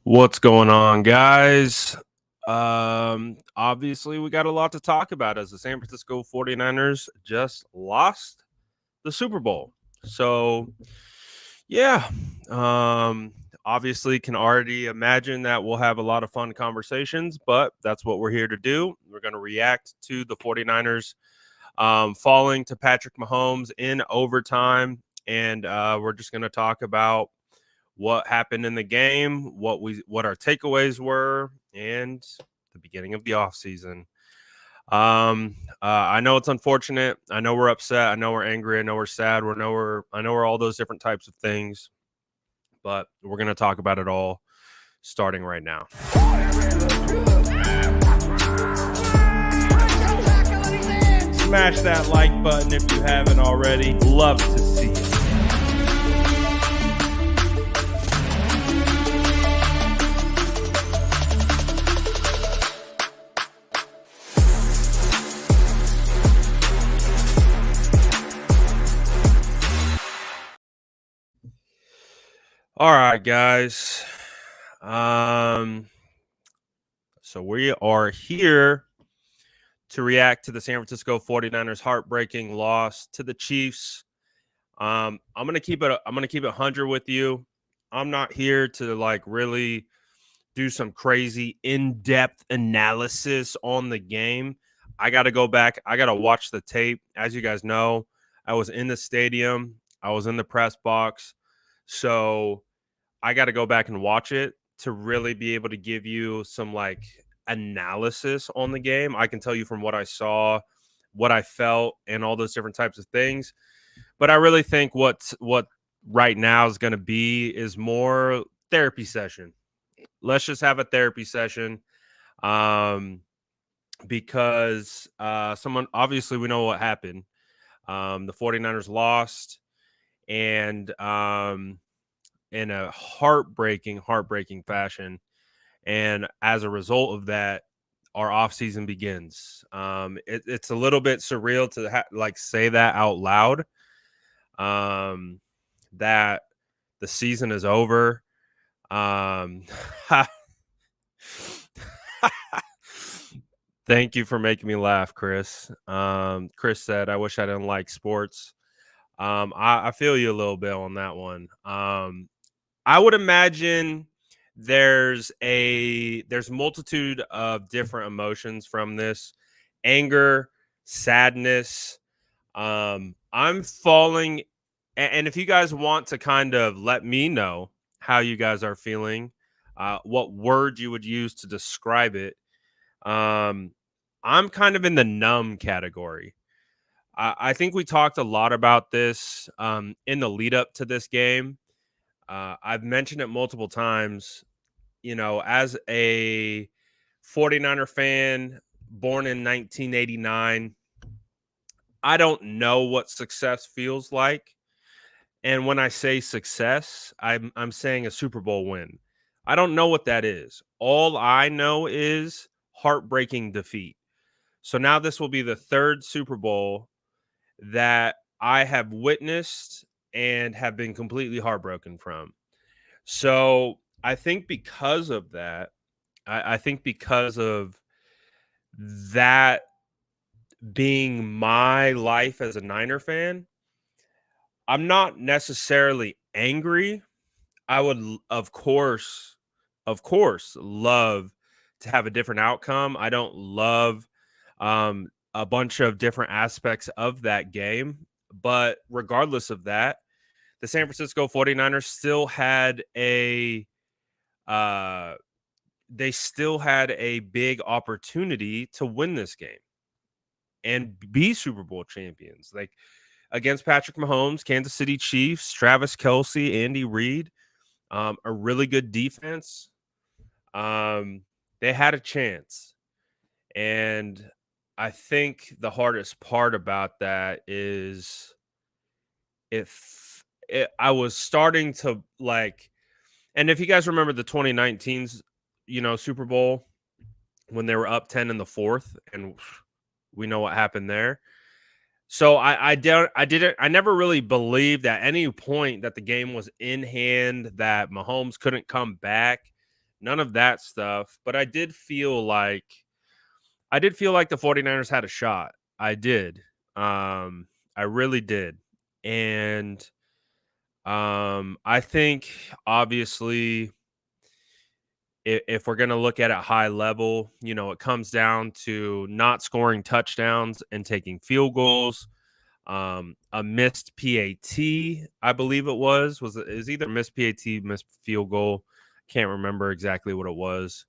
What's going on, guys? Obviously, we got a lot to talk about as the San Francisco 49ers just lost the Super Bowl. So, yeah, obviously, can already imagine that we'll have a lot of fun conversations, but that's what we're here to do. We're going to react to the 49ers falling to Patrick Mahomes in overtime, and we're just going to talk about what happened in the game, what our takeaways were, and the beginning of the offseason. I know it's unfortunate. I know we're upset. I know we're angry. I know we're sad. I know we're all those different types of things. But we're gonna talk about it all starting right now. Smash that like button if you haven't already. Love to see it. All right, guys. So we are here to react to the San Francisco 49ers heartbreaking loss to the Chiefs. I'm gonna keep it 100 with you. I'm not here to really do some crazy in-depth analysis on the game. I got to go back. I got to watch the tape. As you guys know, I was in the stadium. I was in the press box. So I got to go back and watch it to really be able to give you some analysis on the game. I can tell you from what I saw, what I felt, and all those different types of things. But I really think what right now is going to be is more therapy session. Let's just have a therapy session, because someone obviously we know what happened. The 49ers lost, and in a heartbreaking fashion. And as a result of that, our offseason begins. It's a little bit surreal to say that out loud. That the season is over. Thank you for making me laugh, Chris. Chris said, "I wish I didn't like sports." I feel you a little bit on that one. I would imagine there's multitude of different emotions from this: anger, sadness. I'm falling, and if you guys want to kind of let me know how you guys are feeling, what word you would use to describe it. I'm kind of in the numb category. I think we talked a lot about this in the lead up to this game. I've mentioned it multiple times. You know, as a 49er fan born in 1989, I don't know what success feels like. And when I say success, I'm saying a Super Bowl win. I don't know what that is. All I know is heartbreaking defeat. So now this will be the third Super Bowl that I have witnessed and have been completely heartbroken from. So I think because of that, I think because of that being my life as a Niner fan, I'm not necessarily angry. I would, of course, love to have a different outcome. I don't love a bunch of different aspects of that game. But regardless of that, the San Francisco 49ers still had uh, a big opportunity to win this game and be Super Bowl champions. Like against Patrick Mahomes, Kansas City Chiefs, Travis Kelce, Andy Reid, a really good defense. They had a chance. And I think the hardest part about that is I was starting to and if you guys remember the 2019's, Super Bowl when they were up 10 in the fourth, and we know what happened there. So I never really believed at any point that the game was in hand, that Mahomes couldn't come back. none of that stuff, but I did feel like the 49ers had a shot. I did. I really did. And I think obviously if we're going to look at it high level, it comes down to not scoring touchdowns and taking field goals. A missed PAT, I believe it was it is either missed PAT, missed field goal. Can't remember exactly what it was.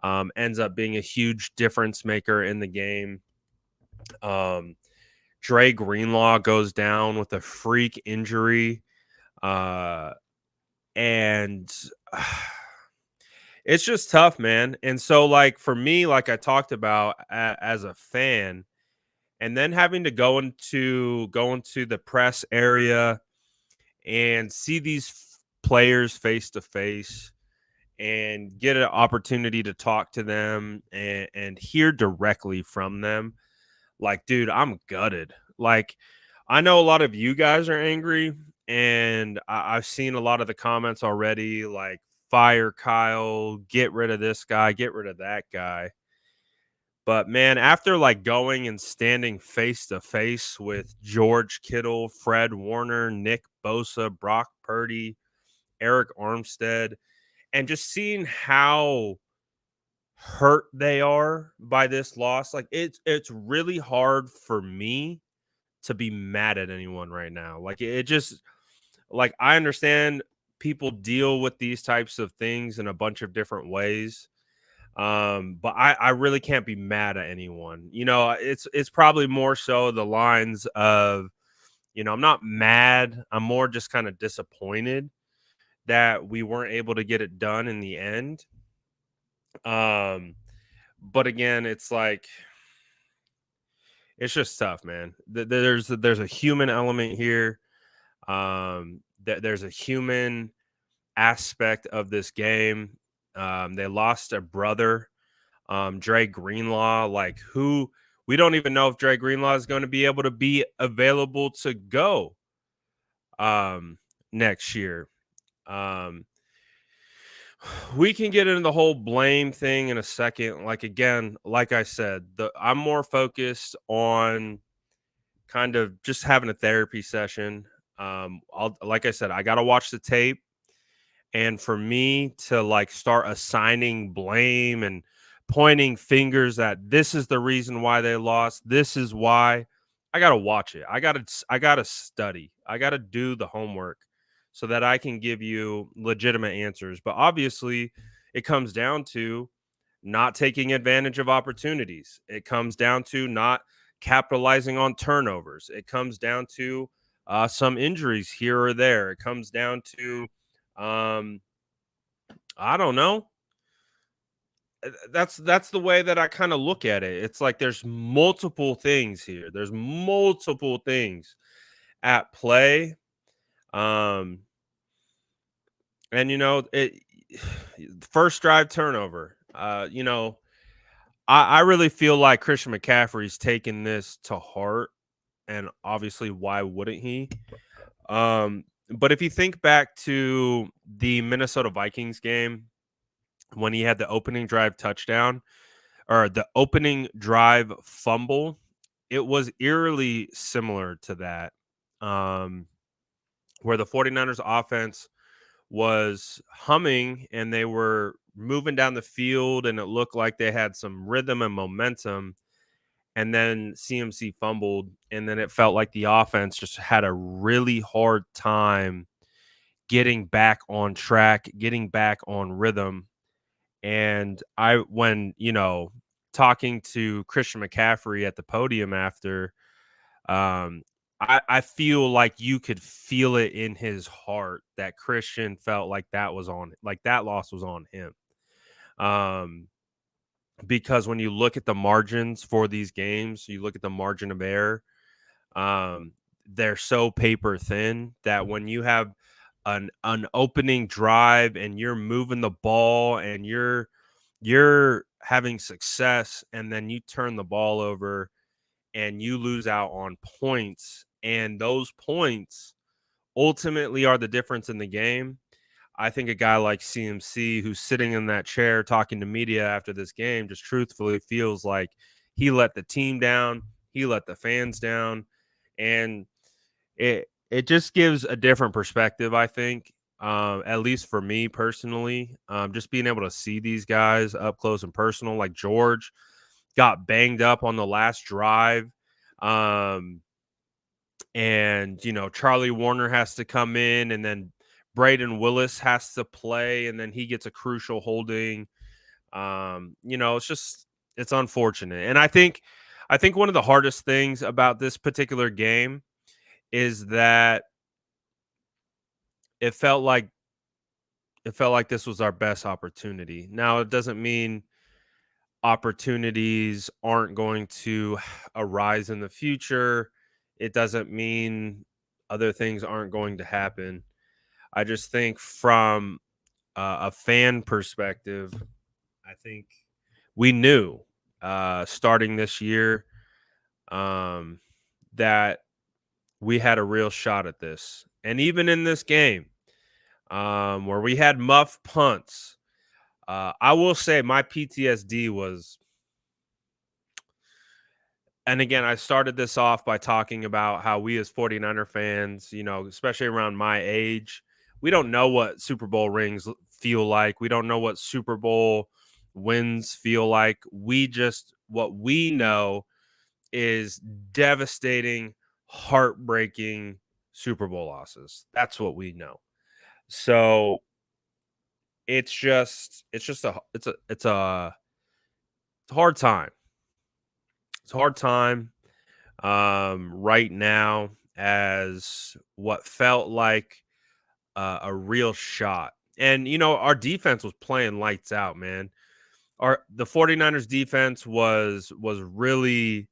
Ends up being a huge difference maker in the game. Um, Dre Greenlaw goes down with a freak injury. Uh, and it's just tough, man. And so, like, for me, like I talked about as a fan, and then having to go into the press area and see these players face to face and get an opportunity to talk to them and hear directly from them. Like, dude, I'm gutted. Like, I know a lot of you guys are angry, and I've seen a lot of the comments already, like, fire Kyle, get rid of this guy, get rid of that guy. But man, after like going and standing face to face with George Kittle, Fred Warner, Nick Bosa, Brock Purdy, Eric Armstead, and just seeing how hurt they are by this loss, like it's really hard for me to be mad at anyone right now. Like it just like I understand people deal with these types of things in a bunch of different ways. But I really can't be mad at anyone. It's probably more so the lines of, I'm not mad. I'm more just kind of disappointed that we weren't able to get it done in the end. Um, but again, it's like it's just tough, man. There's a human element here. There's a human aspect of this game. They lost a brother, Dre Greenlaw, like who we don't even know if Dre Greenlaw is going to be able to be available to go um next year. Um we can get into the whole blame thing in a second. Like again, like I said, I'm more focused on kind of just having a therapy session. I'll like I said, I got to watch the tape. And for me to like start assigning blame and pointing fingers that this is the reason why they lost, this is why, I got to watch it. I got to study. I got to do the homework so that I can give you legitimate answers. But obviously, it comes down to not taking advantage of opportunities. It comes down to not capitalizing on turnovers. It comes down to some injuries here or there. It comes down to um, I don't know. That's the way that I kind of look at it. It's like there's multiple things here. There's multiple things at play. Um, and it first drive turnover. I really feel like Christian McCaffrey's taking this to heart, and obviously, why wouldn't he? But if you think back to the Minnesota Vikings game when he had the opening drive touchdown or the opening drive fumble, it was eerily similar to that, um, where the 49ers offense was humming and they were moving down the field and it looked like they had some rhythm and momentum. And then CMC fumbled, and then it felt like the offense just had a really hard time getting back on track, getting back on rhythm. And when, talking to Christian McCaffrey at the podium after, um, I feel like you could feel it in his heart that Christian felt like that loss was on him. Um, because when you look at the margins for these games, you look at the margin of error, um, they're so paper thin that when you have an opening drive and you're moving the ball and you're having success and then you turn the ball over and you lose out on points and those points ultimately are the difference in the game. I think a guy like CMC, who's sitting in that chair talking to media after this game, just truthfully feels like he let the team down, he let the fans down, and it just gives a different perspective, I think. At least for me personally, just being able to see these guys up close and personal, like George got banged up on the last drive. Um, and Charlie Warner has to come in, and then Braden Willis has to play, and then he gets a crucial holding. It's unfortunate, and I think one of the hardest things about this particular game is that it felt like this was our best opportunity. Now, it doesn't mean opportunities aren't going to arise in the future. It doesn't mean other things aren't going to happen. I just think from a fan perspective, I think we knew starting this year um, that we had a real shot at this. And even in this game, where we had muff punts, I will say my PTSD was. And again, I started this off by talking about how we as 49er fans, especially around my age, we don't know what Super Bowl rings feel like. We don't know what Super Bowl wins feel like. What we know is devastating, heartbreaking Super Bowl losses. That's what we know. So it's a hard time. It's a hard time right now as what felt like a real shot. And our defense was playing lights out, man. The 49ers defense was really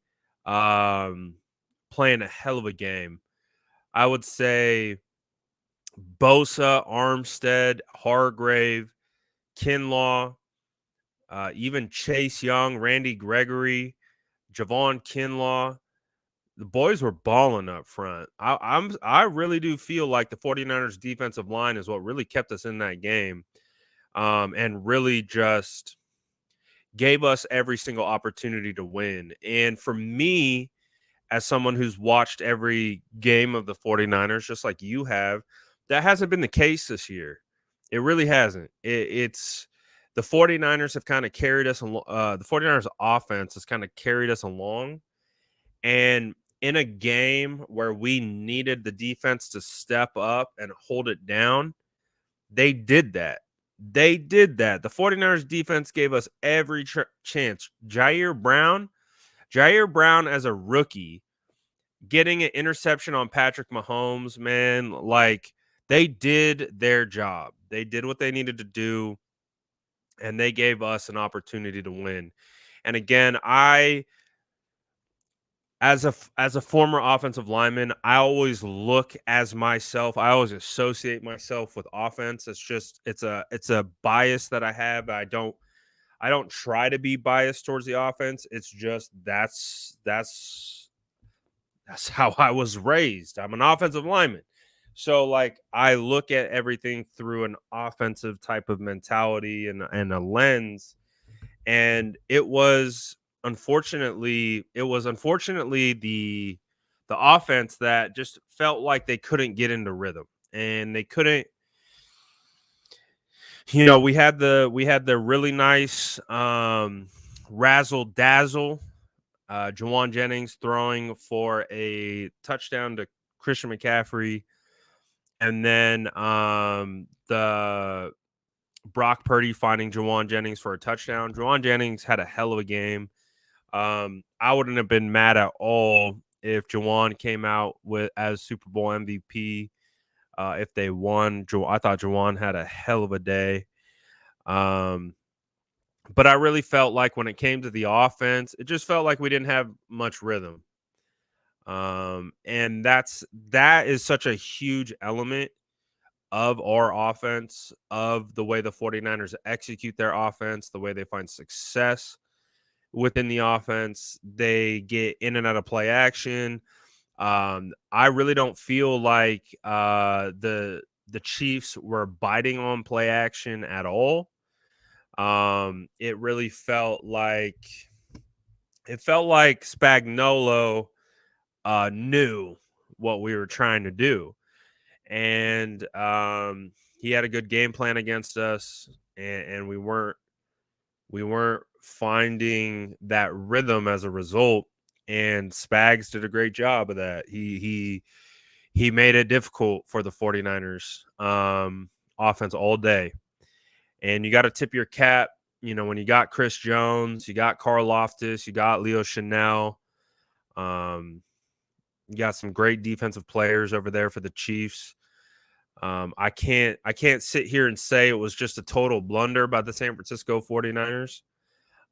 um playing a hell of a game. I would say Bosa, Armstead, Hargrave, Kinlaw, even Chase Young, Randy Gregory, Javon Kinlaw. The boys were balling up front. I really do feel like the 49ers defensive line is what really kept us in that game. And really just gave us every single opportunity to win. And for me, as someone who's watched every game of the 49ers, just like you have, that hasn't been the case this year. It really hasn't. It's the 49ers have kind of carried us along. The 49ers offense has kind of carried us along. And in a game where we needed the defense to step up and hold it down, they did that. They did that. The 49ers defense gave us every chance. Jair Brown as a rookie, getting an interception on Patrick Mahomes, man, like they did their job. They did what they needed to do, and they gave us an opportunity to win. And again, as a former offensive lineman, I always look as myself. I always associate myself with offense. It's a bias that I have. I don't try to be biased towards the offense. It's just that's how I was raised. I'm an offensive lineman. So like I look at everything through an offensive type of mentality and a lens. And it was unfortunately the offense that just felt like they couldn't get into rhythm. And they couldn't. We had the really nice razzle dazzle, Jawan Jennings throwing for a touchdown to Christian McCaffrey, and then the Brock Purdy finding Jawan Jennings for a touchdown. Jawan Jennings had a hell of a game. I wouldn't have been mad at all if Jawan came out with as Super Bowl MVP. If they won, I thought Jawan had a hell of a day. Um, but I really felt like when it came to the offense, it just felt like we didn't have much rhythm. And that is such a huge element of our offense, of the way the 49ers execute their offense, the way they find success within the offense. They get in and out of play action. I really don't feel like the Chiefs were biting on play action at all. It really felt like Spagnuolo knew what we were trying to do, and he had a good game plan against us, and we weren't finding that rhythm as a result. And Spags did a great job of that. He made it difficult for the 49ers offense all day. And you got to tip your cap, when you got Chris Jones, you got Carl Loftus, you got Leo Chanel. You got some great defensive players over there for the Chiefs. I can't sit here and say it was just a total blunder by the San Francisco 49ers.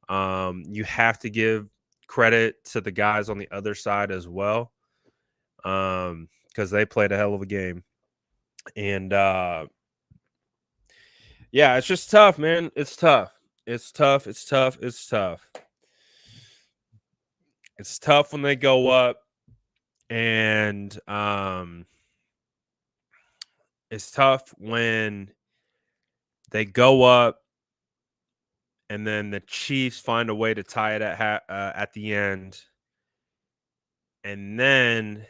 You have to give credit to the guys on the other side as well, because they played a hell of a game. And yeah, it's just tough, man. It's tough. It's tough. It's tough. It's tough. It's tough when they go up, and it's tough when they go up and then the Chiefs find a way to tie it at the end, and then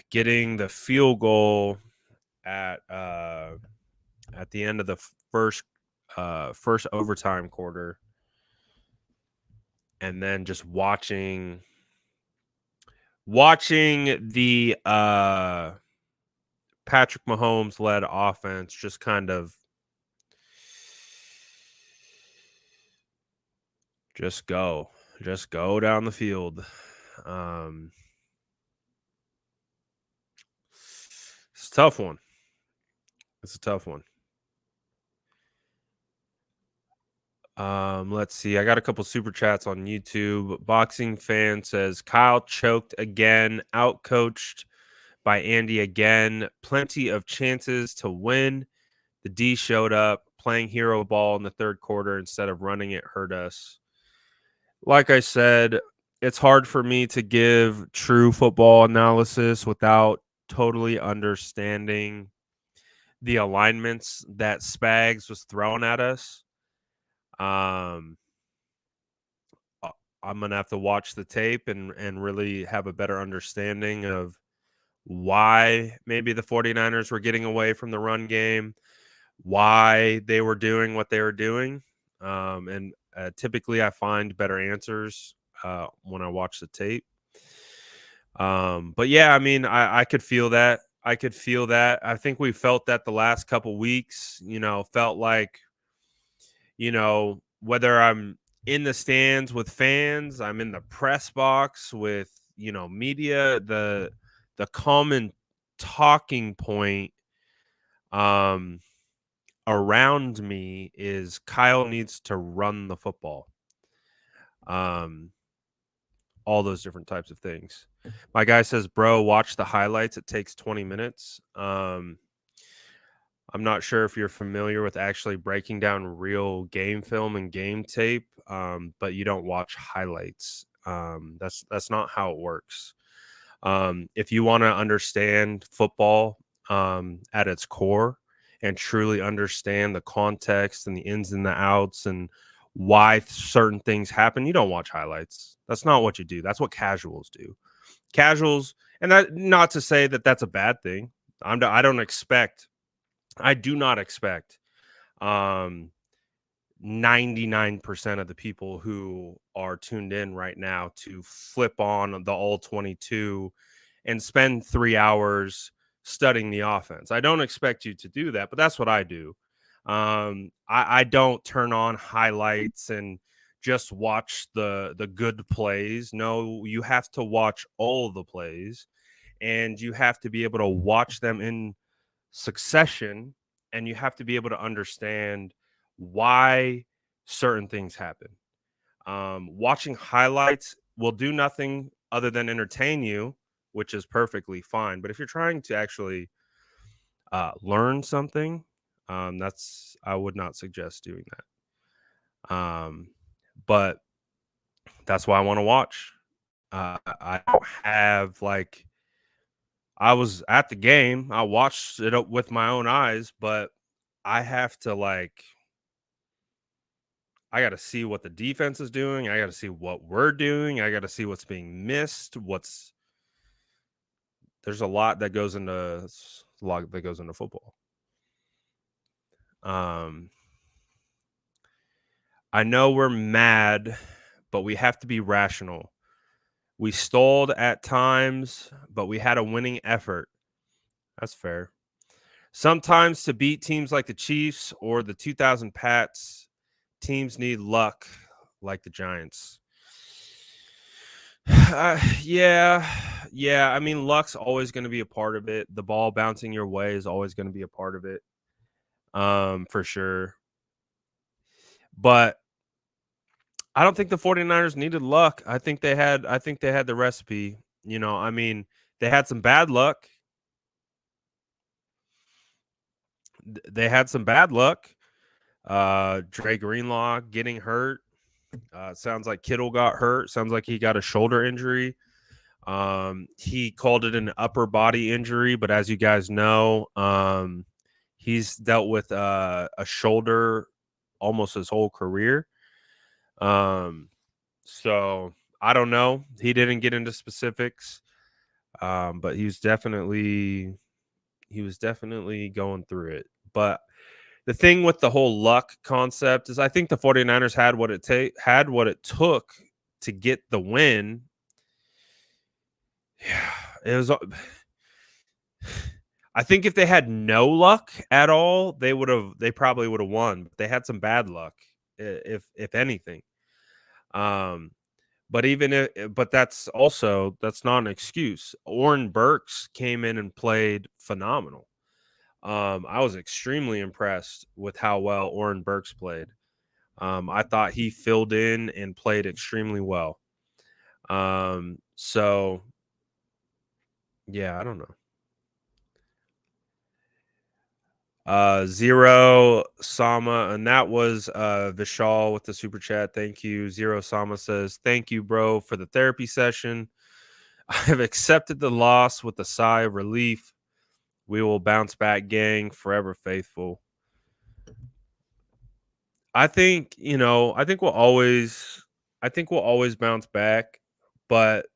getting the field goal at the end of the first overtime quarter, and then just watching the Patrick Mahomes led offense just kind of just go down the field. It's a tough one. It's a tough one. Let's see. I got a couple super chats on YouTube. Boxing fan says Kyle choked again, outcoached by Andy again. Plenty of chances to win. The D showed up playing hero ball in the third quarter instead of running it hurt us. Like I said, it's hard for me to give true football analysis without totally understanding the alignments that Spags was throwing at us. I'm gonna have to watch the tape and really have a better understanding of why maybe the 49ers were getting away from the run game, why they were doing what they were doing. And typically I find better answers when I watch the tape. But yeah, I mean, I could feel that. I could feel that. I think we felt that the last couple weeks, felt like, whether I'm in the stands with fans, I'm in the press box with, media, the common talking point around me is Kyle needs to run the football. All those different types of things. My guy says, bro, watch the highlights. It takes 20 minutes. I'm not sure if you're familiar with actually breaking down real game film and game tape, but you don't watch highlights. That's not how it works. If you want to understand football at its core and truly understand the context and the ins and the outs and why certain things happen, you don't watch highlights. That's not what you do. That's what casuals do. Casuals, and that not to say that that's a bad thing. I do not expect 99% of the people who are tuned in right now to flip on the all 22 and spend 3 hours studying the offense. I don't expect you to do that, but that's what I do. I don't turn on highlights and just watch the good plays. No, you have to watch all the plays, and you have to be able to watch them in succession, and you have to be able to understand why certain things happen. Watching highlights will do nothing other than entertain you, which is perfectly fine. But if you're trying to actually learn something, I would not suggest doing that. But that's why I want to watch. I don't have like I was at the game. I watched it up with my own eyes, but I have to like I got to see what the defense is doing. I got to see what we're doing. I got to see what's being missed. What's there's a lot that goes into football. Um, I know we're mad, but we have to be rational. We stalled at times, but we had a winning effort. That's fair. Sometimes to beat teams like the Chiefs or the 2000 Pats, teams need luck like the Giants. Yeah, yeah. I mean, luck's always going to be a part of it. The ball bouncing your way is always going to be a part of it, for sure. But I don't think the 49ers needed luck. I think they had the recipe. I mean, they had some bad luck. They had some bad luck. Dre Greenlaw getting hurt. Sounds like Kittle got hurt. Sounds like he got a shoulder injury. He called it an upper body injury, but as you guys know, he's dealt with a shoulder almost his whole career. Um, so I don't know. He didn't get into specifics, but he was definitely going through it. But the thing with the whole luck concept is I think the 49ers had what it took to get the win. Yeah, it was I think if they had no luck at all, they probably would have won. But they had some bad luck, if anything. Um, but that's not an excuse. Oren Burks came in and played phenomenal. I was extremely impressed with how well Oren Burks played. I thought he filled in and played extremely well. So yeah, I don't know. Zero Sama, and that was Vishal with the super chat. Thank you. Zero Sama says, "Thank you, bro, for the therapy session. I have accepted the loss with a sigh of relief. We will bounce back, gang. Forever faithful." I think we'll always bounce back, but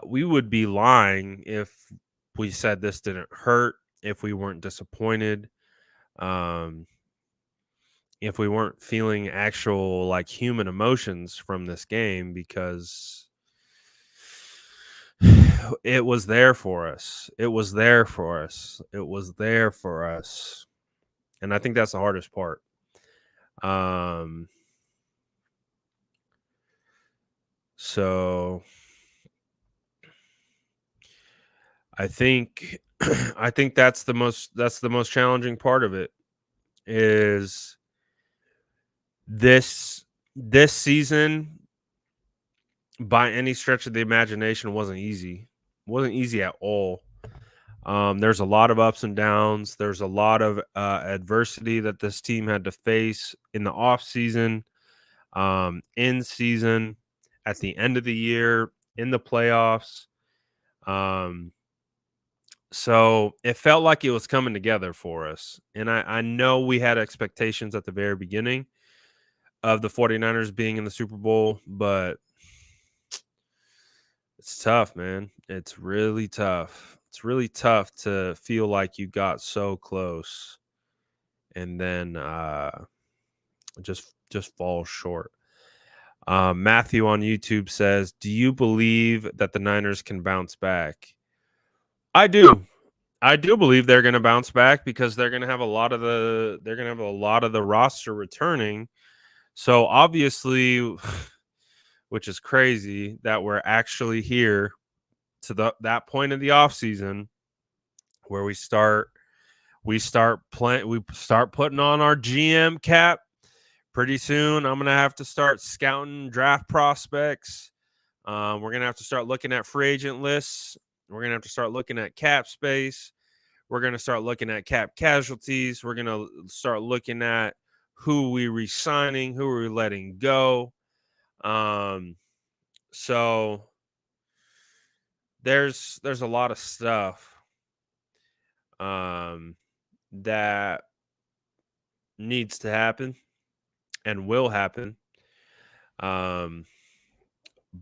we would be lying if we said this didn't hurt, if we weren't disappointed, um, if we weren't feeling actual like human emotions from this game because it was there for us. It was there for us. It was there for us. And I think that's the hardest part. Um, so I think I think that's the most challenging part of it is this season by any stretch of the imagination wasn't easy. Wasn't easy at all. There's a lot of ups and downs. There's a lot of adversity that this team had to face in the off season, in season, at the end of the year, in the playoffs. Um, so it felt like it was coming together for us. And I know we had expectations at the very beginning of the 49ers being in the Super Bowl, but it's tough, man. It's really tough. It's really tough to feel like you got so close and then just fall short. Matthew on YouTube says, "Do you believe that the Niners can bounce back?" I do. I do believe they're going to bounce back because they're going to have a lot of the roster returning. So obviously, which is crazy that we're actually here to that point of the offseason where we start putting on our GM cap. Pretty soon I'm gonna have to start scouting draft prospects. We're gonna have to start looking at free agent lists. We're gonna have to start looking at cap space. We're gonna start looking at cap casualties. We're gonna start looking at who we resigning, who we letting go. Um, So there's a lot of stuff um that needs to happen and will happen. Um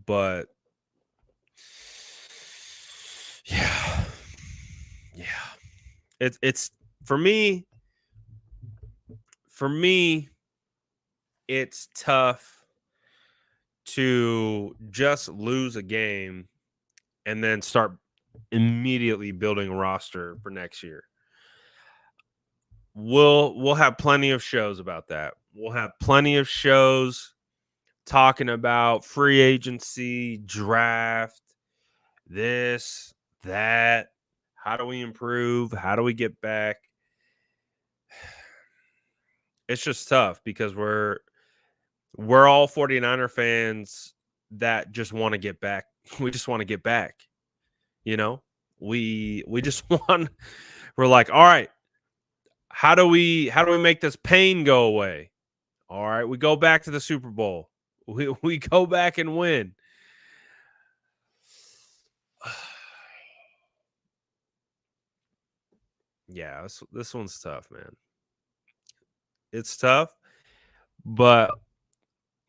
but yeah. Yeah. It's for me for me it's tough to just lose a game and then start immediately building a roster for next year. We'll have plenty of shows about that. We'll have plenty of shows talking about free agency, draft, this, that. How do we improve? How do we get back? It's just tough because we're all 49er fans that just want to get back. We just want to get back, you know? We just want we're like, "All right, how do we make this pain go away?" All right, we go back to the Super Bowl. We go back and win. Yeah, this one's tough, man. It's tough, but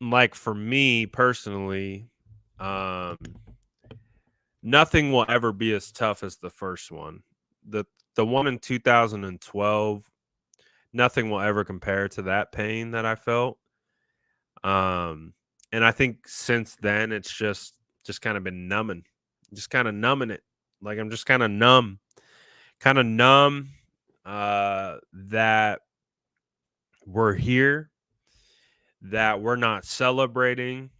like for me personally, um, nothing will ever be as tough as the first one. The the one in 2012, nothing will ever compare to that pain that I felt. Um, and I think since then it's just kind of been numbing, just kind of numbing it. Like I'm just kind of numb that we're here, that we're not celebrating,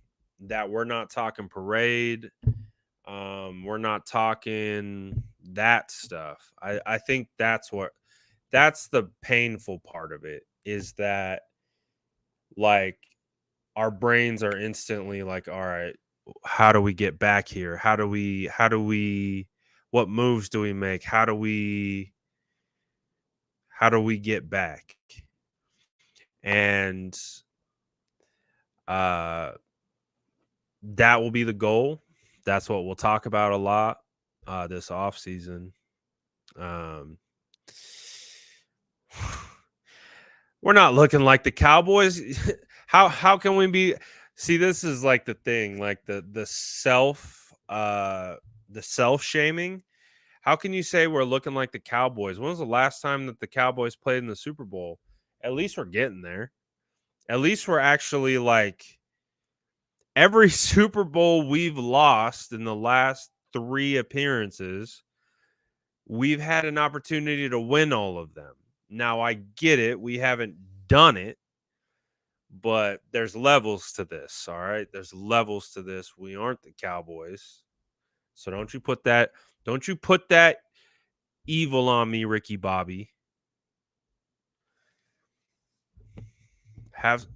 that we're not talking parade, we're not talking that stuff. I think that's the painful part of it is that like our brains are instantly like, all right, how do we get back here? How do we what moves do we make? How do we get back? And uh that will be the goal. That's what we'll talk about a lot this off season. Um we're not looking like the Cowboys. How can we be see this is like the thing, like the self shaming. How can you say we're looking like the Cowboys? When was the last time that the Cowboys played in the Super Bowl? At least we're getting there. At least we're actually like every Super Bowl we've lost in the last 3 appearances, we've had an opportunity to win all of them. Now I get it, we haven't done it, but there's levels to this, all right? There's levels to this. We aren't the Cowboys. So don't you put that evil on me, Ricky Bobby. Have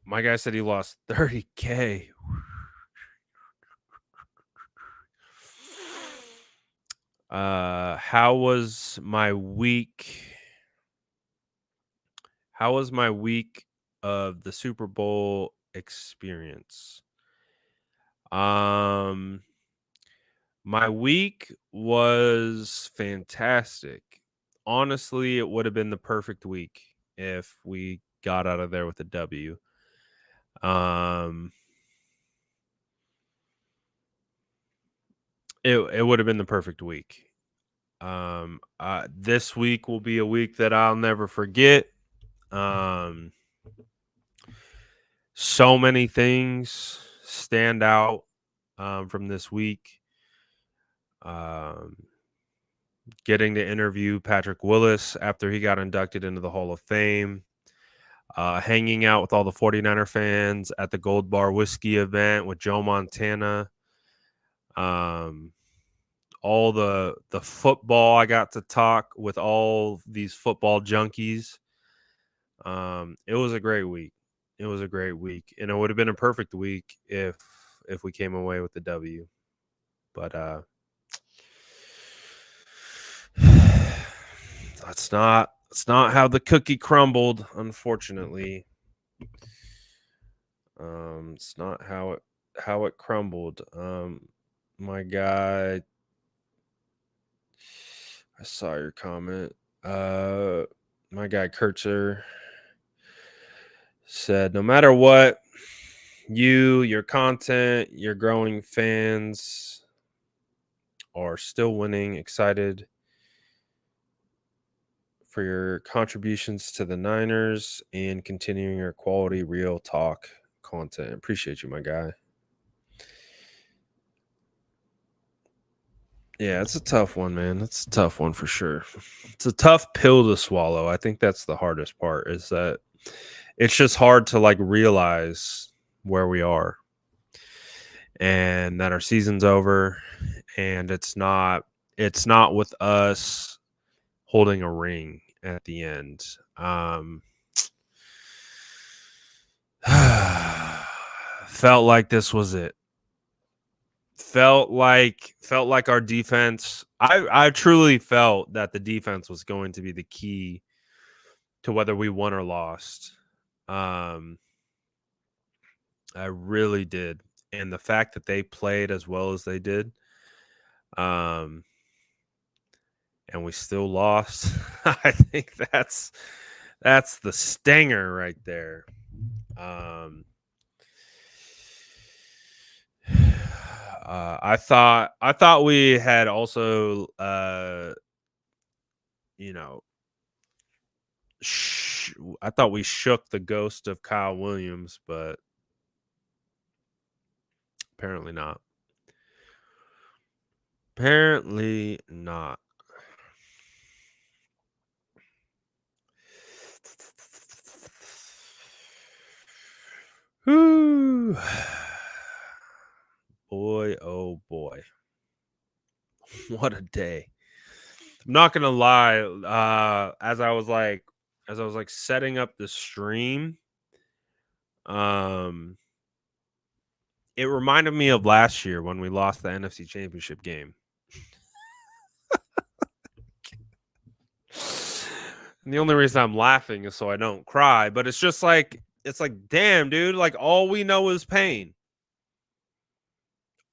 my guy said he lost 30K. How was my week? How was my week of the Super Bowl experience? Um my week was fantastic. Honestly, it would have been the perfect week if we got out of there with a W. Um it would have been the perfect week. This week will be a week that I'll never forget. Um so many things stand out from this week. Um Getting to interview Patrick Willis after he got inducted into the Hall of Fame. Hanging out with all the 49er fans at the Gold Bar Whiskey event with Joe Montana. Um, all the football I got to talk with all these football junkies. It was a great week. It was a great week, and it would have been a perfect week if we came away with the W. But that's not how the cookie crumbled, unfortunately. It's not how it crumbled. My guy, I saw your comment. My guy Kurtzer said, no matter what, your content, your growing fans are still winning. Excited for your contributions to the Niners and continuing your quality real talk content. Appreciate you, my guy. Yeah, it's a tough one, man. It's a tough one for sure. It's a tough pill to swallow. I think that's the hardest part is that it's just hard to like realize where we are and that our season's over and it's not with us holding a ring at the end. Felt like this was it. Felt like our defense. I truly felt that the defense was going to be the key to whether we won or lost. Um, I really did, and the fact that they played as well as they did, um, and we still lost. I think that's the stinger right there. Um, I thought we had also you know I thought we shook the ghost of Kyle Williams, but apparently not. Apparently not. Whew. Boy, oh boy. What a day. I'm not gonna lie. As I was like setting up the stream, um, it reminded me of last year when we lost the NFC Championship game. And the only reason I'm laughing is so I don't cry, but it's like, damn, dude, like all we know is pain.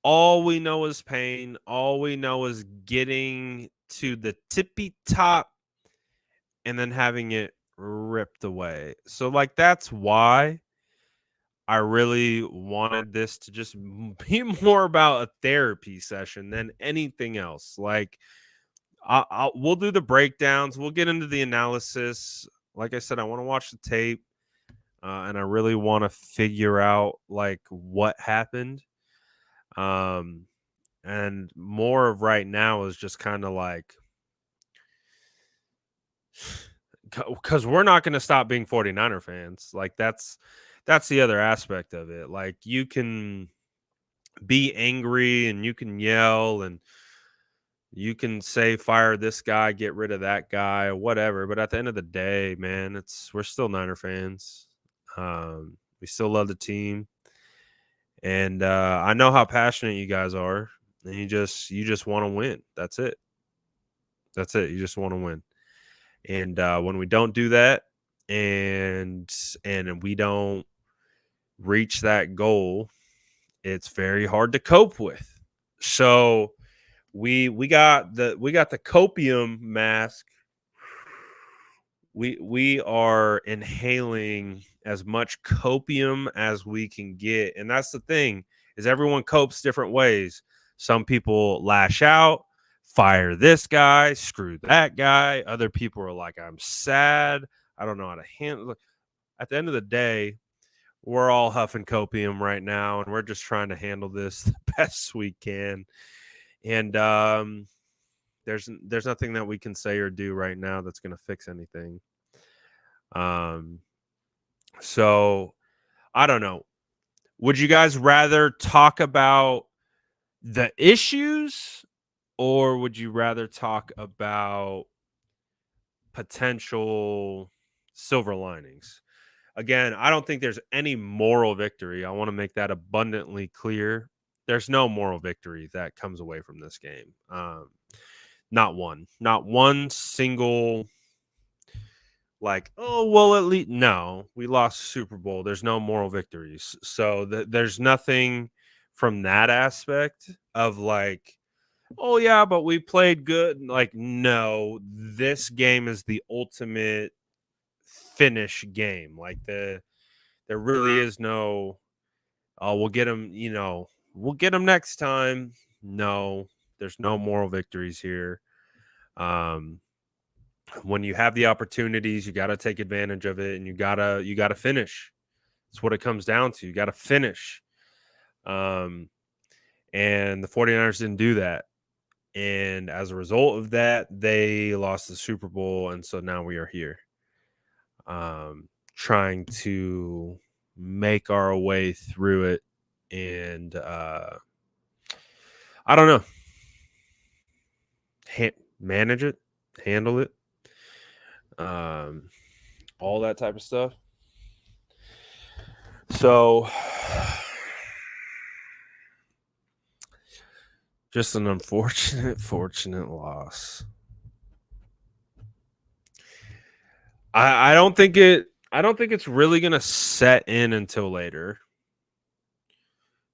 All we know is pain. All we know is getting to the tippy top and then having it ripped away. So like that's why I really wanted this to just be more about a therapy session than anything else. Like we'll do the breakdowns, we'll get into the analysis. Like I said, I want to watch the tape, and I really want to figure out like what happened. Um, and more of right now is just kind of like because we're not going to stop being 49er fans. Like that's the other aspect of it. Like you can be angry and you can yell and you can say fire this guy, get rid of that guy, or whatever. But at the end of the day, man, we're still Niner fans. We still love the team, and I know how passionate you guys are. And you just want to win. That's it. That's it. You just want to win. And when we don't do that, and we don't reach that goal, it's very hard to cope with. So we got the copium mask. We are inhaling as much copium as we can get, and that's the thing is everyone copes different ways. Some people lash out, fire this guy, screw that guy. Other people are like, I'm sad, I don't know how to handle it. At the end of the day, we're all huffing copium right now, and we're just trying to handle this the best we can. And there's nothing that we can say or do right now that's going to fix anything. Um, so I don't know. Would you guys rather talk about the issues, or would you rather talk about potential silver linings? Again, I don't think there's any moral victory. I want to make that abundantly clear. There's no moral victory that comes away from this game. Not one single like, oh, well, at least no, we lost Super Bowl. There's no moral victories. So there's nothing from that aspect of like, oh yeah, but we played good. Like, no, this game is the ultimate finish game. Like there really is no, oh, we'll get them, we'll get them next time. No, there's no moral victories here. Um, when you have the opportunities, you got to take advantage of it, and you gotta finish. It's what it comes down to. You got to finish. Um, and the 49ers didn't do that. And as a result of that, they lost the Super Bowl. And so now we are here, trying to make our way through it. And I don't know, manage it, handle it, um, all that type of stuff. So, just an fortunate loss. I don't think it's really gonna set in until later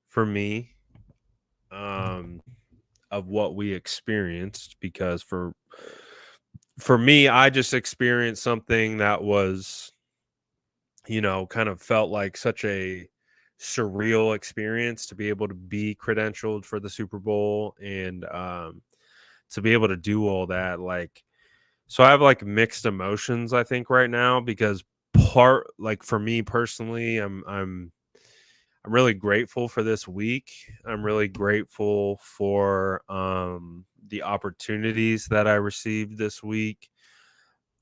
for me, um, of what we experienced, because for me, I just experienced something that was, kind of felt like such a surreal experience to be able to be credentialed for the Super Bowl, and to be able to do all that. Like, so I have like mixed emotions, I think, right now, because like for me personally, I'm really grateful for this week. I'm really grateful for the opportunities that I received this week.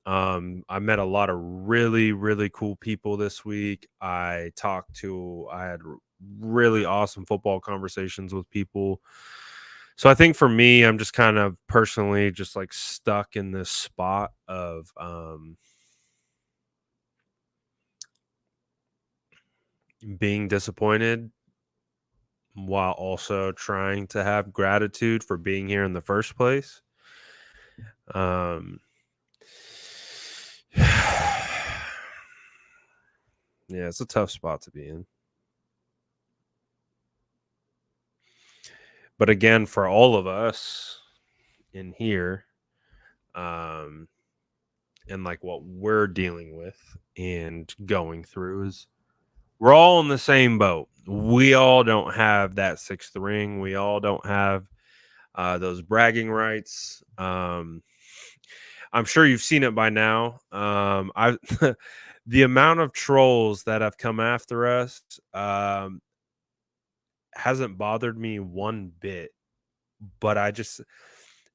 I met a lot of really, really cool people this week. I had really awesome football conversations with people. So I think for me, I'm just kind of personally just like stuck in this spot of being disappointed while also trying to have gratitude for being here in the first place. Um, yeah, it's a tough spot to be in. But again, for all of us in here, um, and like what we're dealing with and going through, is we're all in the same boat. We all don't have that sixth ring. We all don't have those bragging rights. I'm sure you've seen it by now. I the amount of trolls that have come after us hasn't bothered me one bit. But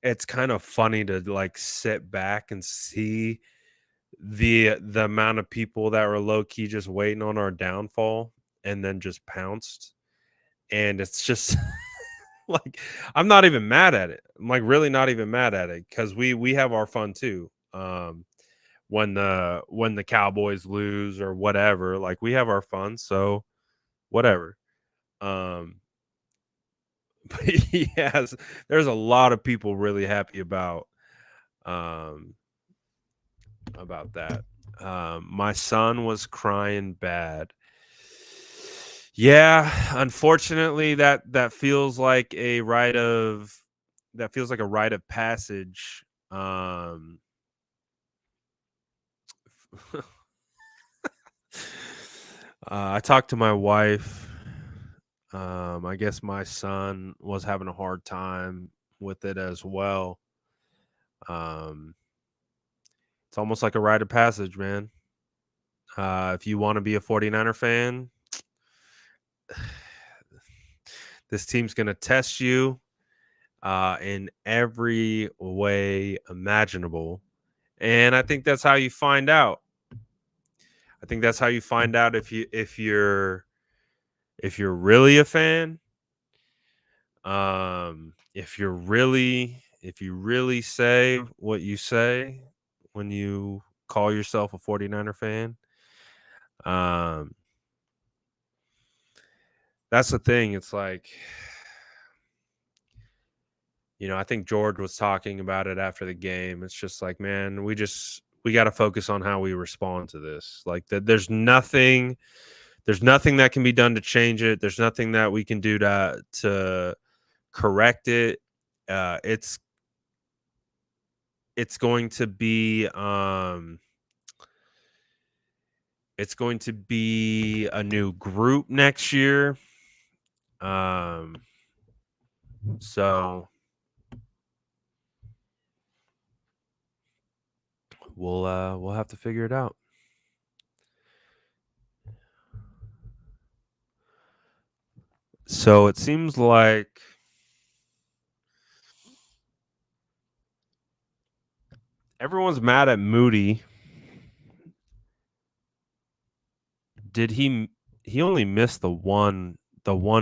it's kind of funny to like sit back and see the amount of people that were low key just waiting on our downfall and then just pounced. And it's just like, I'm not even mad at it. I'm like really not even mad at it, because we have our fun too. When the Cowboys lose or whatever, like we have our fun, so whatever. Um, but yes, there's a lot of people really happy um about that. My son was crying bad. Yeah, unfortunately, that feels like a rite of passage. I talked to my wife. I guess my son was having a hard time with it as well. Um, it's almost like a rite of passage, man. If you want to be a 49er fan, this team's going to test you in every way imaginable. And I think that's how you find out. I think that's how you find out if you're really a fan. If you really say what you say when you call yourself a 49er fan. Um, that's the thing. It's like, I think George was talking about it after the game. It's just like, man, we got to focus on how we respond to this. Like that, there's nothing that can be done to change it. There's nothing that we can do to correct it. It's it's going to be it's going to be a new group next year. Um, so we'll have to figure it out. So it seems like everyone's mad at Moody. Did he only missed the one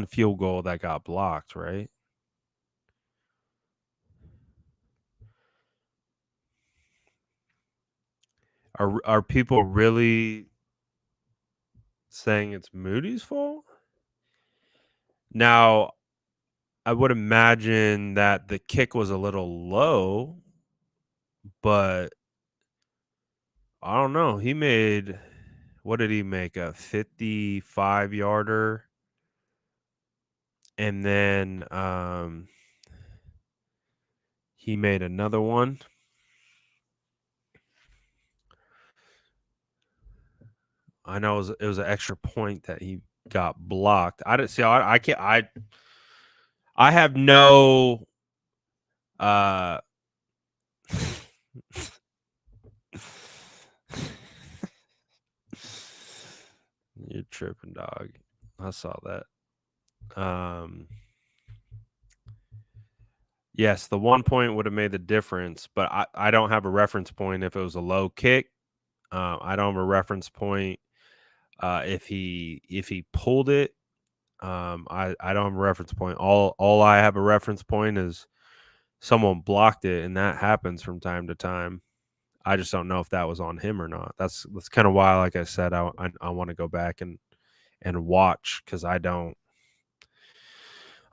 field goal that got blocked, right? Are people really saying it's Moody's fault? Now, I would imagine that the kick was a little low, but I don't know. He made what did he make? A 55-yarder, and then he made another one. I know it was an extra point that he got blocked. I didn't see. I can't. I have no. Uh, you're tripping, dog. I saw that. Yes, the 1 point would have made the difference, but I don't have a reference point if it was a low kick. I don't have a reference point if he pulled it. I don't have a reference point. All I have a reference point is someone blocked it, and that happens from time to time. I just don't know if that was on him or not. That's kind of why, like I said, I want to go back and watch because I don't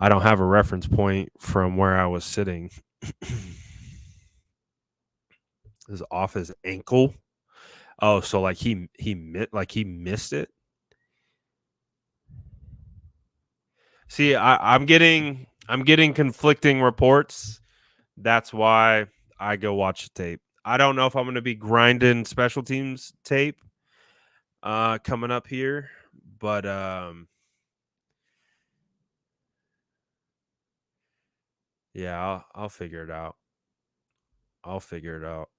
have a reference point from where I was sitting. Is off his ankle. Oh, so like he missed it. See, I'm getting conflicting reports. That's why I go watch the tape. I don't know if I'm going to be grinding special teams tape coming up here, but yeah, I'll figure it out. I'll figure it out.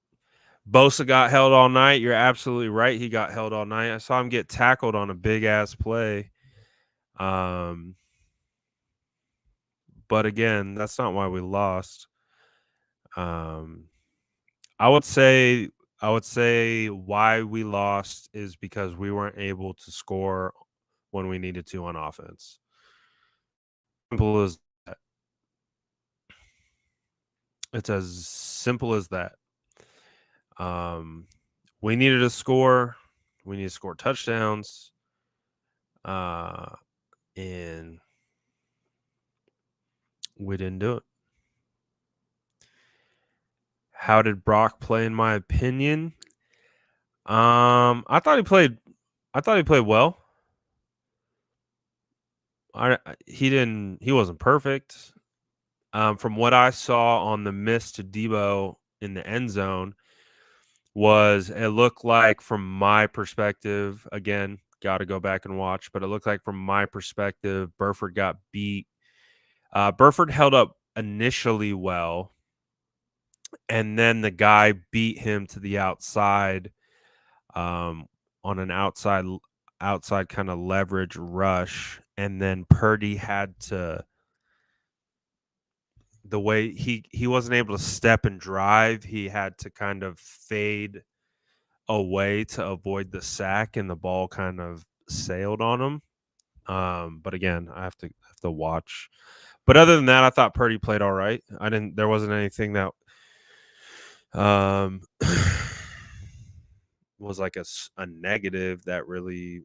Bosa got held all night. You're absolutely right. He got held all night. I saw him get tackled on a big ass play. Um, but again, that's not why we lost. Um, I would say why we lost is because we weren't able to score when we needed to on offense. Simple as that. It's as simple as that. We needed to score. We need to score touchdowns. And we didn't do it. How did Brock play in my opinion? I thought he played well. He wasn't perfect. From what I saw on the miss to Debo in the end zone, it looked like from my perspective, again, got to go back and watch, but it looked like from my perspective, Burford got beat. Burford held up initially well, and then the guy beat him to the outside on an outside kind of leverage rush, and then Purdy had to the way he wasn't able to step and drive, he had to kind of fade away to avoid the sack, and the ball kind of sailed on him. But again, I have to watch. But other than that, I thought Purdy played all right. There wasn't anything that um was like a negative that really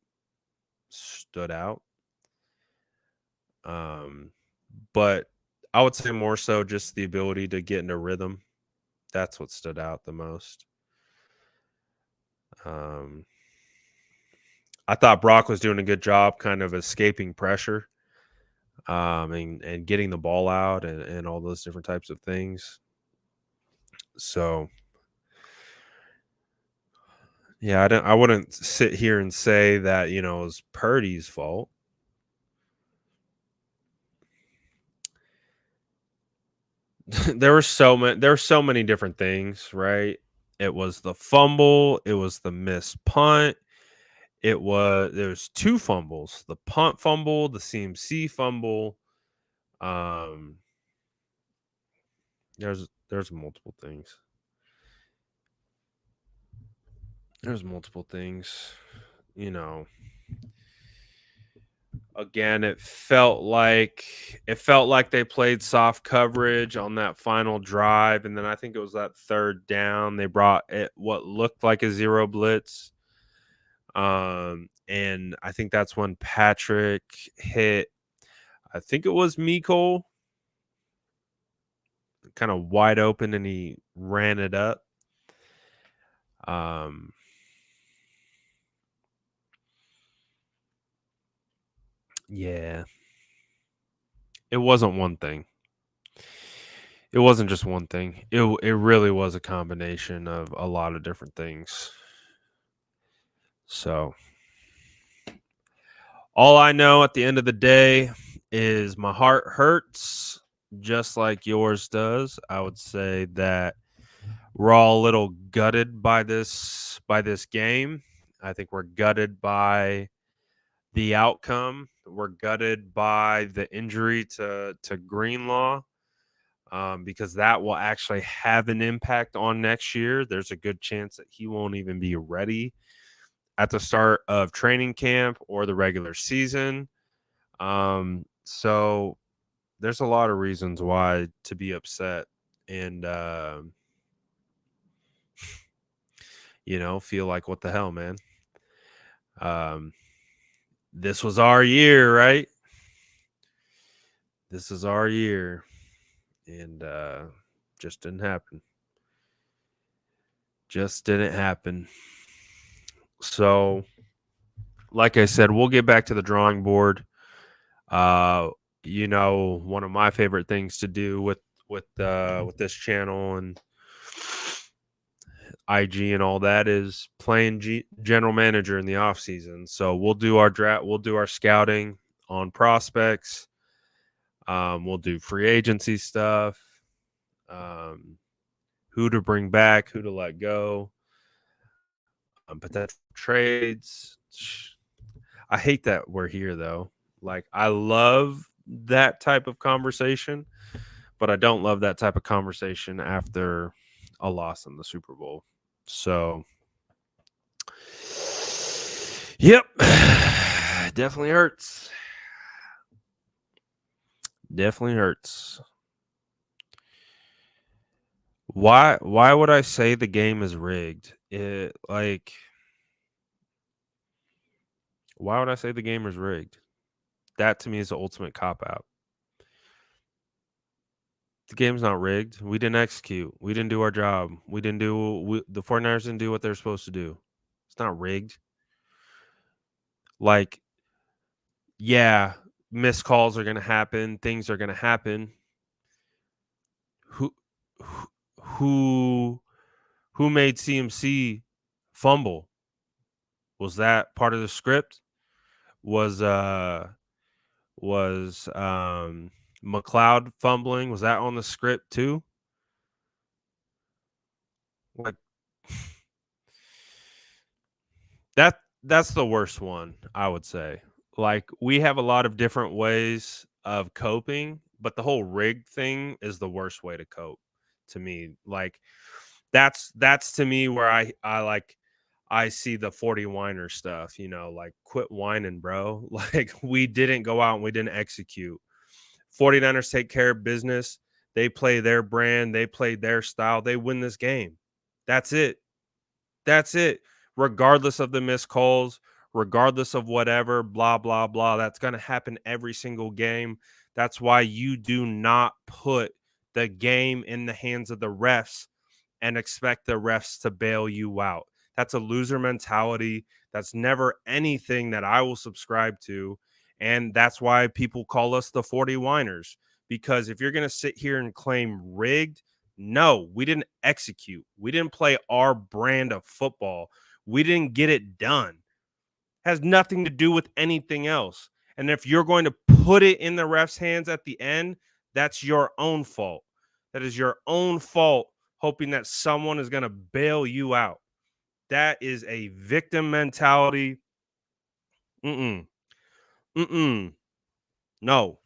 stood out. But I would say more so just the ability to get into rhythm. That's what stood out the most. Um, I thought Brock was doing a good job kind of escaping pressure, and getting the ball out and all those different types of things. So yeah, I wouldn't sit here and say that, it was Purdy's fault. There were so many different things, right? It was the fumble, it was the missed punt, there's two fumbles, the punt fumble, the CMC fumble. Um there's multiple things. There's multiple things, you know. Again, it felt like they played soft coverage on that final drive, and then I think it was that third down they brought it what looked like a zero blitz. And I think that's when Patrick hit, I think it was Miko, kind of wide open, and he ran it up. Um, yeah, it wasn't one thing. It wasn't just one thing. It really was a combination of a lot of different things. So all I know at the end of the day is my heart hurts just like yours does. I would say that we're all a little gutted by this game. I think we're gutted by the outcome. We're gutted by the injury to Greenlaw, because that will actually have an impact on next year. There's a good chance that he won't even be ready at the start of training camp or the regular season. So there's a lot of reasons why to be upset and feel like, what the hell, man. Um, this was our year, right? This is our year, and just didn't happen. Just didn't happen. So, like I said, we'll get back to the drawing board. Uh, one of my favorite things to do with this channel and IG and all that is playing general manager in the off season. So we'll do our draft, we'll do our scouting on prospects. We'll do free agency stuff, who to bring back, who to let go, potential trades. I hate that we're here though. Like, I love that type of conversation, but I don't love that type of conversation after a loss in the Super Bowl. So, yep, definitely hurts. Definitely hurts. Why would I say the game is rigged? Why would I say the game is rigged? That to me is the ultimate cop out. The game's not rigged. We didn't execute. We didn't do our job. The 49ers didn't do what they're supposed to do. It's not rigged. Like, yeah, missed calls are going to happen. Things are going to happen. Who who who made CMC fumble? Was that part of the script? Was McLeod fumbling? Was that on the script too? Like, that's the worst one, I would say. Like, we have a lot of different ways of coping, but the whole rig thing is the worst way to cope to me. Like, that's to me where I see the 40 whiner stuff, like, quit whining, bro. Like, we didn't go out and we didn't execute. 49ers take care of business. They play their brand, they play their style, they win this game. That's it. That's it. Regardless of the missed calls, regardless of whatever, blah, blah, blah. That's going to happen every single game. That's why you do not put the game in the hands of the refs and expect the refs to bail you out. That's a loser mentality. That's never anything that I will subscribe to. And that's why people call us the 40 whiners. Because if you're going to sit here and claim rigged, no, we didn't execute. We didn't play our brand of football. We didn't get it done. Has nothing to do with anything else. And if you're going to put it in the ref's hands at the end, that's your own fault. That is your own fault, hoping that someone is going to bail you out. That is a victim mentality. Mm-mm. Mm-mm. No,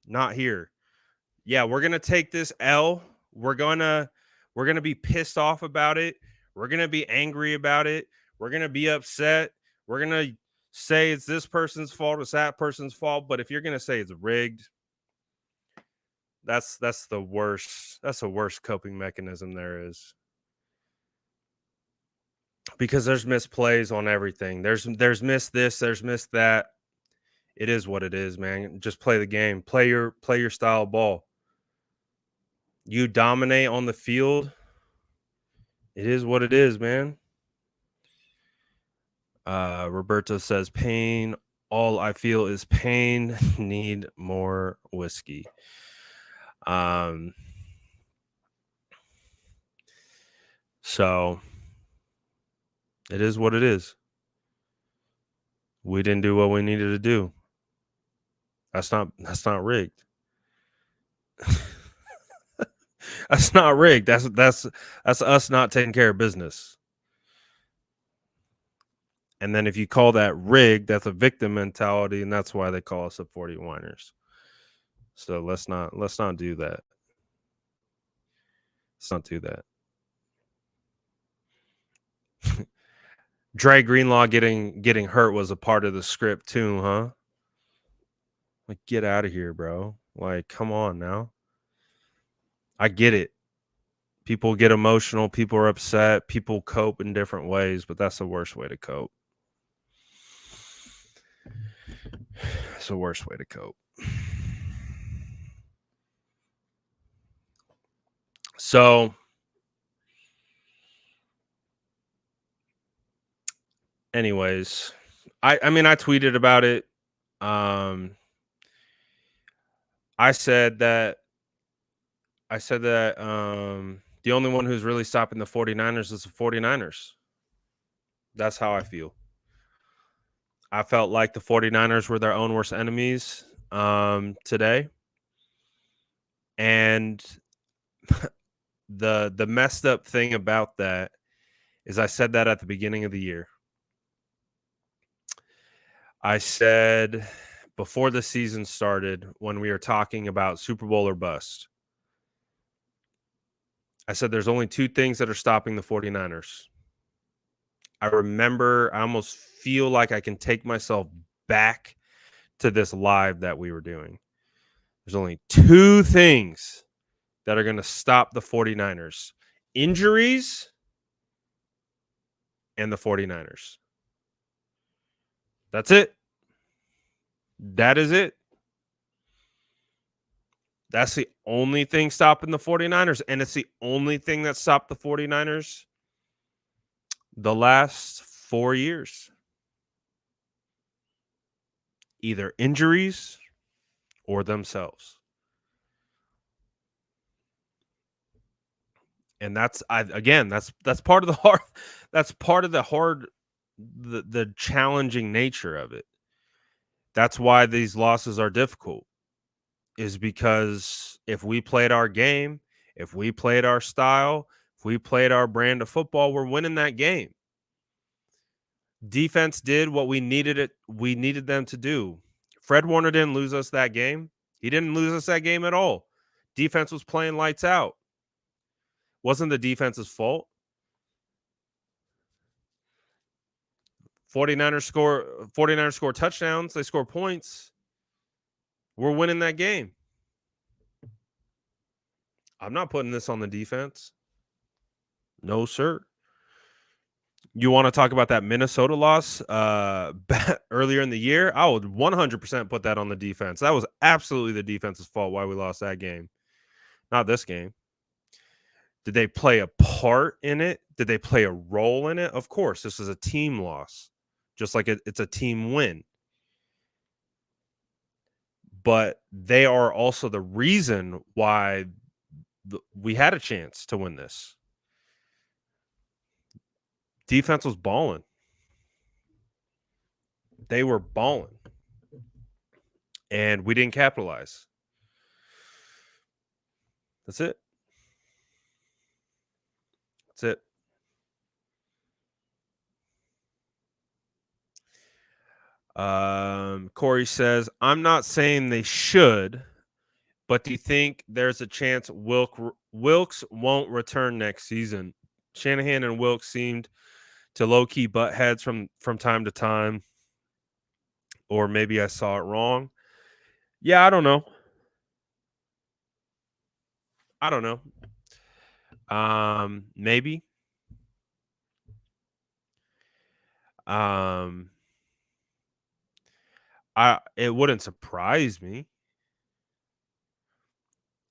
not here. Yeah, we're gonna take this L. We're gonna be pissed off about it. We're gonna be angry about it. We're gonna be upset. We're gonna say it's this person's fault, it's that person's fault. But if you're gonna say it's rigged, that's the worst. That's the worst coping mechanism there is. Because there's missed plays on everything. There's missed this, there's missed that. It is what it is, man. Just play the game. Play your style of ball. You dominate on the field. It is what it is, man. Roberto says pain. All I feel is pain. Need more whiskey. So it is what it is. We didn't do what we needed to do. That's not rigged. That's not rigged. That's us not taking care of business. And then if you call that rigged, that's a victim mentality, and that's why they call us the 40 whiners. So let's not do that. Let's not do that. Dre Greenlaw getting hurt was a part of the script too, huh? Like, get out of here, bro. Like, come on now. I get it. People get emotional, people are upset, people cope in different ways, but that's the worst way to cope. It's the worst way to cope. So anyways, I mean I tweeted about it. I said that the only one who's really stopping the 49ers is the 49ers. That's how I feel. I felt like the 49ers were their own worst enemies today. And the messed up thing about that is I said that at the beginning of the year. I said before the season started, when we were talking about Super Bowl or bust, I said there's only two things that are stopping the 49ers. I remember, I almost feel like I can take myself back to this live that we were doing. There's only two things that are going to stop the 49ers: injuries and the 49ers. That's it. That is it. That's the only thing stopping the 49ers. And it's the only thing that stopped the 49ers the last 4 years. Either injuries or themselves. And that's part of the hard, that's part of the challenging nature of it. That's why these losses are difficult, is because if we played our game, if we played our style, if we played our brand of football, we're winning that game. Defense did what we needed them to do. Fred Warner didn't lose us that game. He didn't lose us that game at all. Defense was playing lights out. Wasn't the defense's fault. 49ers score touchdowns, they score points. We're winning that game. I'm not putting this on the defense. No, sir. You want to talk about that Minnesota loss earlier in the year? I would 100% put that on the defense. That was absolutely the defense's fault why we lost that game. Not this game. Did they play a part in it? Did they play a role in it? Of course, this is a team loss, just like it's a team win. But they are also the reason why we had a chance to win this. Defense was balling. They were balling. And we didn't capitalize. That's it. That's it. Corey says, I'm not saying they should, but do you think there's a chance Wilkes won't return next season? Shanahan and Wilkes seemed to low-key butt heads from time to time. Or maybe I saw it wrong. Yeah, I don't know. Maybe. It wouldn't surprise me.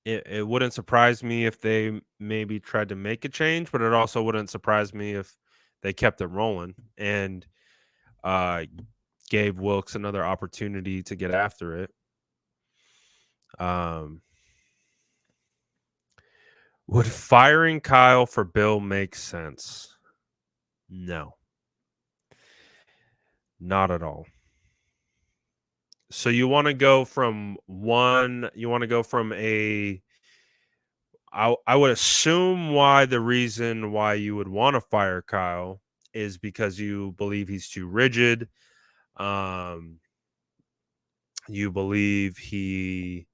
It wouldn't surprise me if they maybe tried to make a change, but it also wouldn't surprise me if they kept it rolling and gave Wilkes another opportunity to get after it. Would firing Kyle for Bill make sense? No. Not at all. So you want to go from I would assume the reason why you would want to fire Kyle is because you believe he's too rigid. You believe he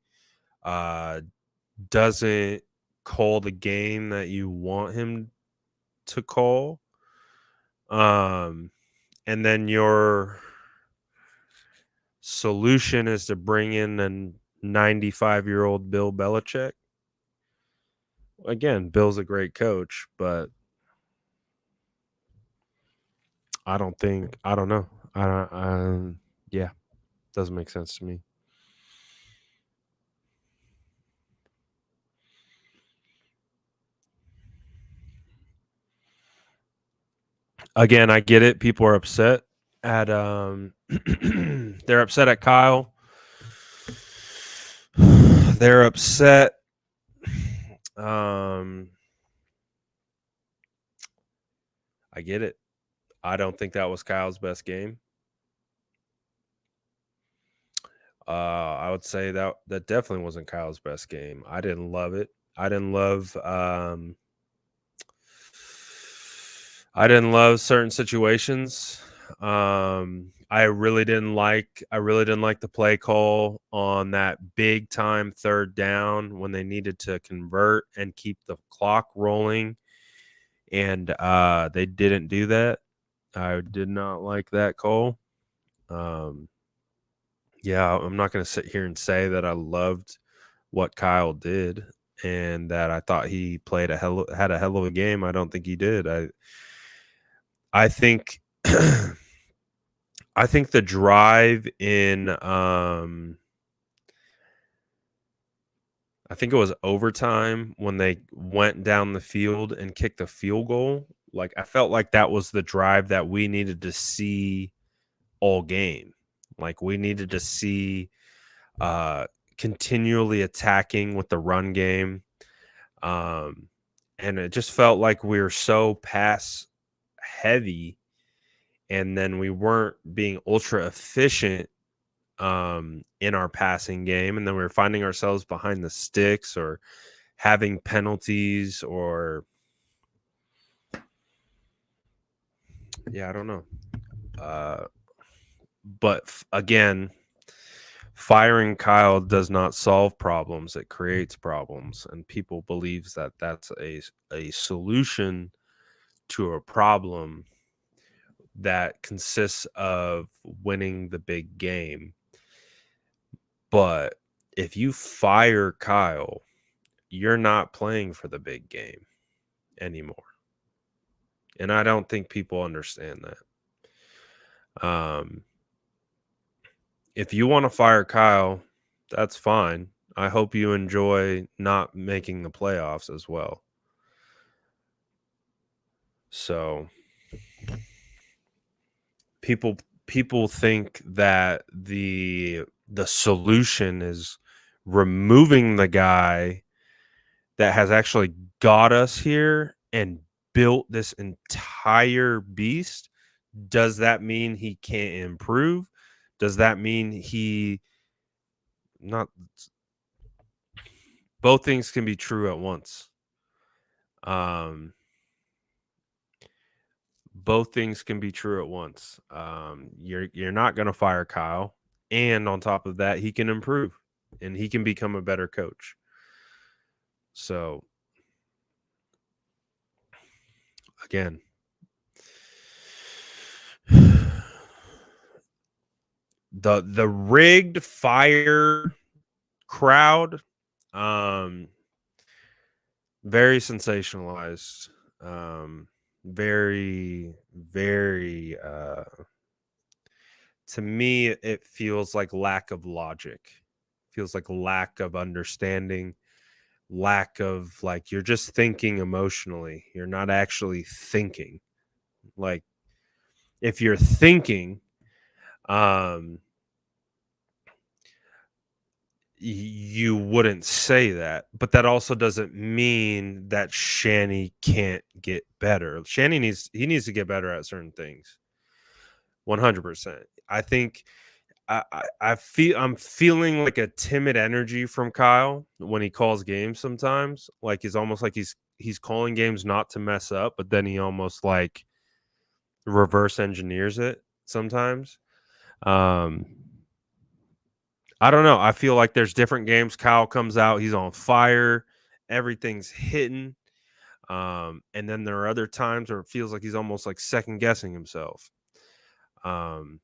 doesn't call the game that you want him to call. And then your solution is to bring in a 95-year-old Bill Belichick. Again, Bill's a great coach, but I don't know. Yeah, doesn't make sense to me. Again, I get it. People are upset at they're upset at Kyle. They're upset. I get it. I don't think that was Kyle's best game. I would say that definitely wasn't Kyle's best game. I didn't love it. I didn't love certain situations. I really didn't like the play call on that big time third down when they needed to convert and keep the clock rolling, and they didn't do that. I did not like that call. Yeah, I'm not going to sit here and say that I loved what Kyle did and that I thought he had a hell of a game. I don't think he did. I think I think the drive in I think it was overtime when they went down the field and kicked the field goal. Like I felt like that was the drive that we needed to see all game. Like we needed to see continually attacking with the run game. And it just felt like we were so pass heavy and then we weren't being ultra efficient in our passing game. And then we were finding ourselves behind the sticks or having penalties or yeah, I don't know. But again, firing Kyle does not solve problems; it creates problems, and people believes that that's a solution to a problem that consists of winning the big game. But if you fire Kyle, you're not playing for the big game anymore, and I don't think people understand that. If you want to fire Kyle, that's fine. I hope you enjoy not making the playoffs as well. So people think that the solution is removing the guy that has actually got us here and built this entire beast. Does that mean he can't improve? Does that mean he not both things can be true at once. Um both things can be true at once. You're not going to fire Kyle, and on top of that, he can improve and he can become a better coach. So again, the rigged fire crowd, um, very sensationalized, very very. To me, it feels like lack of logic, feels like lack of understanding, lack of like you're just thinking emotionally. You're not actually thinking. Like if you're thinking, um, you wouldn't say that, but that also doesn't mean that Shanny can't get better. Shanny needs to get better at certain things. 100%. I think I'm feeling like a timid energy from Kyle when he calls games sometimes. Like he's almost like he's calling games not to mess up, but then he almost like reverse engineers it sometimes. Um I don't know. I feel like there's different games. Kyle comes out, he's on fire, everything's hitting. And then there are other times where it feels like he's almost like second guessing himself. Um,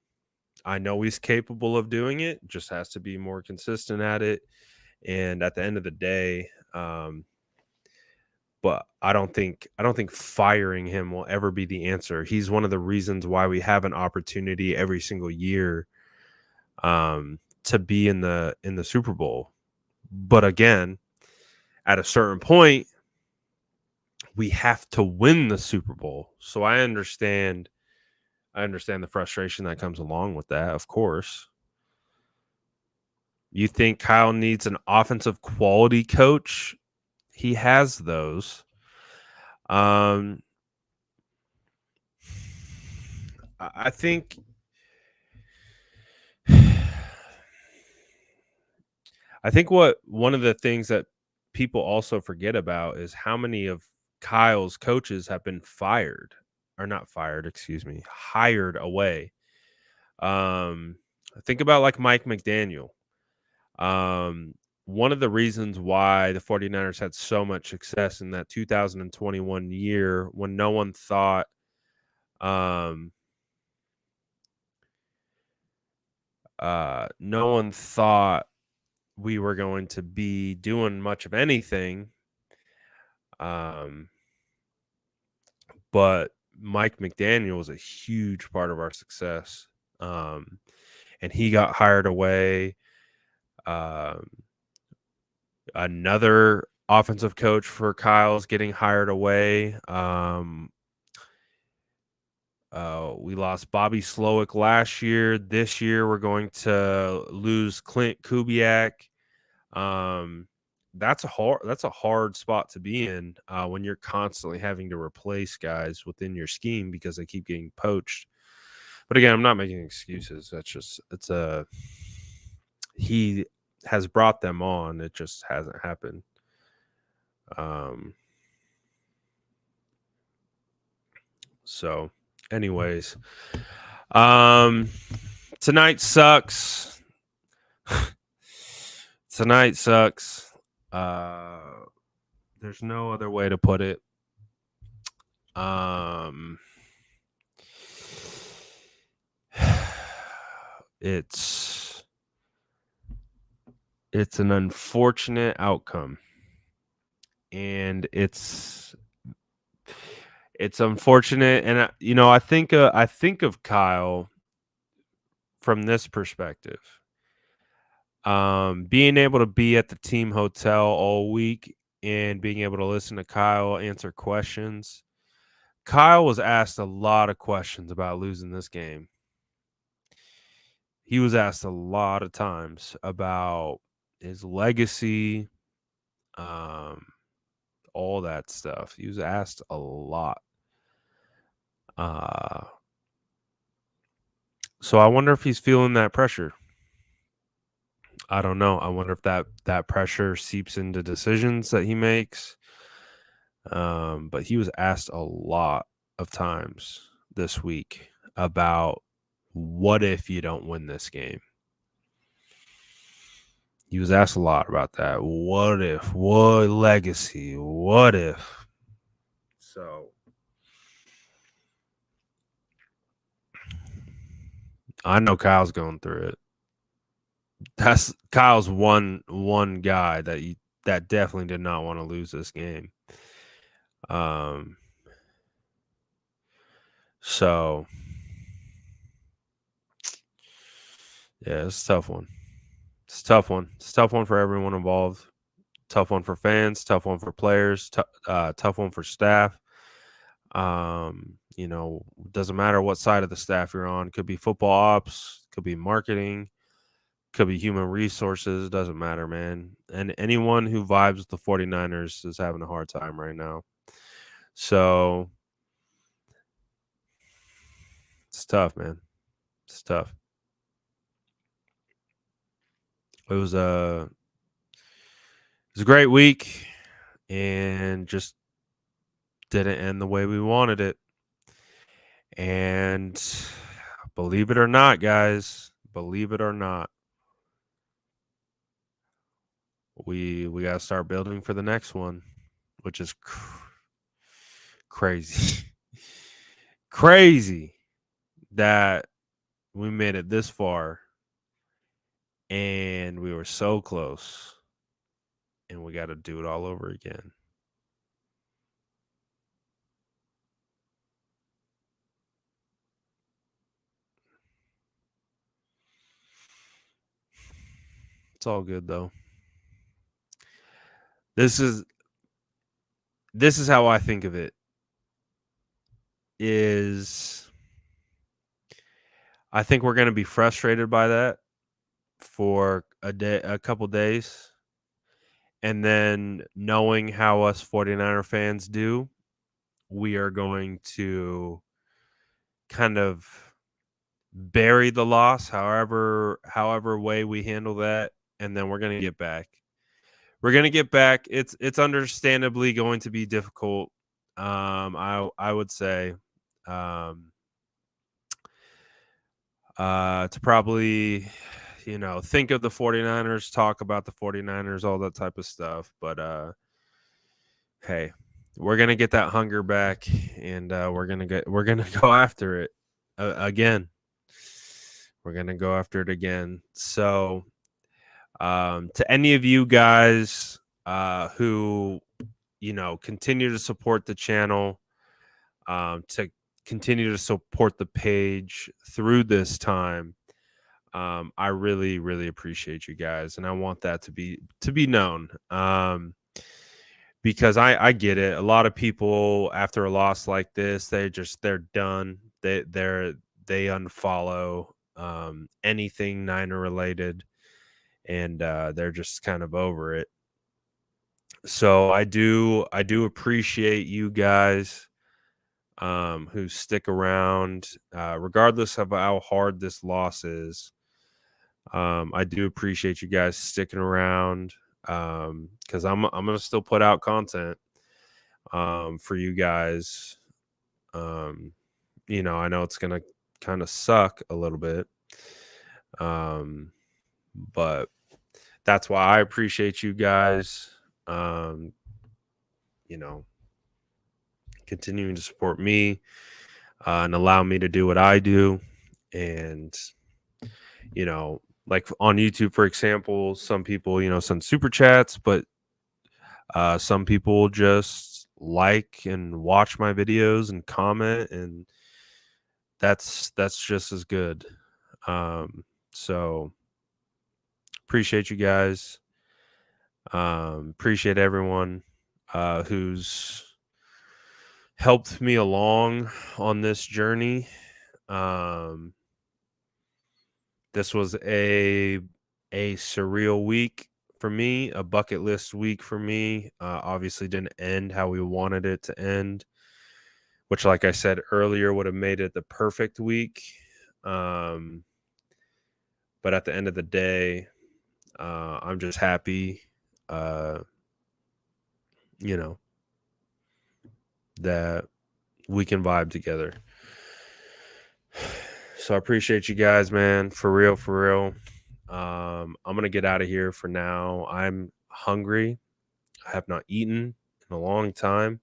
I know he's capable of doing it, just has to be more consistent at it. And at the end of the day, but I don't think firing him will ever be the answer. He's one of the reasons why we have an opportunity every single year to be in the Super Bowl. But again, at a certain point, we have to win the Super Bowl. So I understand the frustration that comes along with that, of course. You think Kyle needs an offensive quality coach? He has those. Um, I think I think what one of the things that people also forget about is how many of Kyle's coaches have been fired or not fired, excuse me, hired away. Um, think about like Mike McDaniel. Um, one of the reasons why the 49ers had so much success in that 2021 year when um no one thought we were going to be doing much of anything. Um, but Mike McDaniel was a huge part of our success. Um, and he got hired away. Um, Another offensive coach for Kyle's getting hired away. We lost Bobby Slowick last year. This year, we're going to lose Clint Kubiak. Um, that's a hard spot to be in when you're constantly having to replace guys within your scheme because they keep getting poached. But again, I'm not making excuses. He has brought them on. It just hasn't happened. Um, so, anyways, um, tonight sucks. Tonight sucks. Uh, there's no other way to put it. Um, it's it's an unfortunate outcome, and it's unfortunate. And I think of Kyle from this perspective. Being able to be at the team hotel all week and being able to listen to Kyle answer questions. Kyle was asked a lot of questions about losing this game. He was asked a lot of times about his legacy, um, all that stuff. He was asked a lot. Uh, so I wonder if he's feeling that pressure. I don't know. I wonder if that pressure seeps into decisions that he makes. But he was asked a lot of times this week about what if you don't win this game. He was asked a lot about that. What if? What legacy? What if? So I know Kyle's going through it. That's Kyle's one guy that definitely did not want to lose this game. So yeah, it's a tough one. It's a tough one. It's a tough one for everyone involved. Tough one for fans. Tough one for players. Tough one for staff. Doesn't matter what side of the staff you're on. Could be football ops. Could be marketing. Could be human resources. Doesn't matter, man. And anyone who vibes with the 49ers is having a hard time right now. So it's tough, man. It's tough. It was a great week, and just didn't end the way we wanted it. And believe it or not, guys, believe it or not, we got to start building for the next one, which is crazy. Crazy that we made it this far and we were so close, and we got to do it all over again. It's all good though. This is how I think of it. Is I think we're going to be frustrated by that for a couple days, and then knowing how us 49er fans do, we are going to kind of bury the loss however way we handle that, and then we're going to get back. We're going to get back. It's understandably going to be difficult. I would say to probably think of the 49ers, talk about the 49ers, all that type of stuff, but hey, we're going to get that hunger back, and we're going to go after it again. We're going to go after it again. So to any of you guys who continue to support the channel, to continue to support the page through this time, I really, really appreciate you guys, and I want that to be known. Because I get it. A lot of people after a loss like this, they're done. They unfollow anything Niner related, and they're just kind of over it. So I do appreciate you guys who stick around, regardless of how hard this loss is. I do appreciate you guys sticking around, because I'm gonna still put out content for you guys. I know it's gonna kind of suck a little bit, but that's why I appreciate you guys. Continuing to support me and allow me to do what I do, and like on YouTube, for example, some people send super chats, but some people just like and watch my videos and comment, and that's just as good. So appreciate you guys. Appreciate everyone who's helped me along on this journey. This was a surreal week for me, a bucket list week for me. Obviously didn't end how we wanted it to end, which, like I said earlier, would have made it the perfect week. But at the end of the day, I'm just happy, that we can vibe together. So I appreciate you guys, man. For real, for real. I'm going to get out of here for now. I'm hungry. I have not eaten in a long time.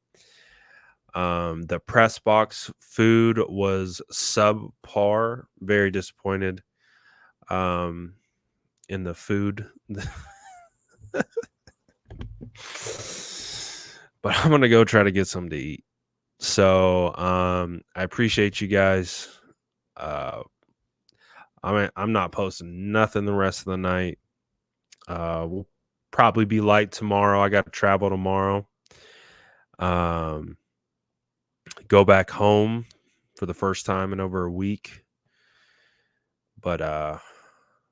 The press box food was subpar. Very disappointed in the food. But I'm going to go try to get something to eat. So I appreciate you guys. I'm not posting nothing the rest of the night. We'll probably be light tomorrow. I got to travel tomorrow. Go back home for the first time in over a week. But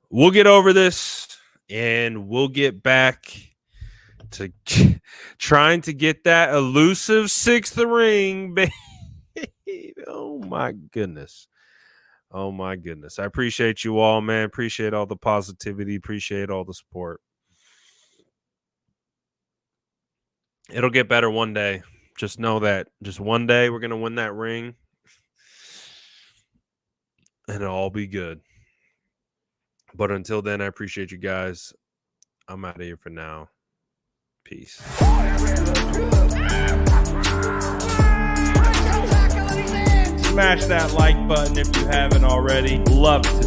we'll get over this and we'll get back to trying to get that elusive sixth ring, baby. Oh my goodness. Oh my goodness. I appreciate you all, man. Appreciate all the positivity. Appreciate all the support. It'll get better one day. Just know that just one day we're going to win that ring and it'll all be good. But until then, I appreciate you guys. I'm out of here for now. Peace. Smash that like button if you haven't already. Love to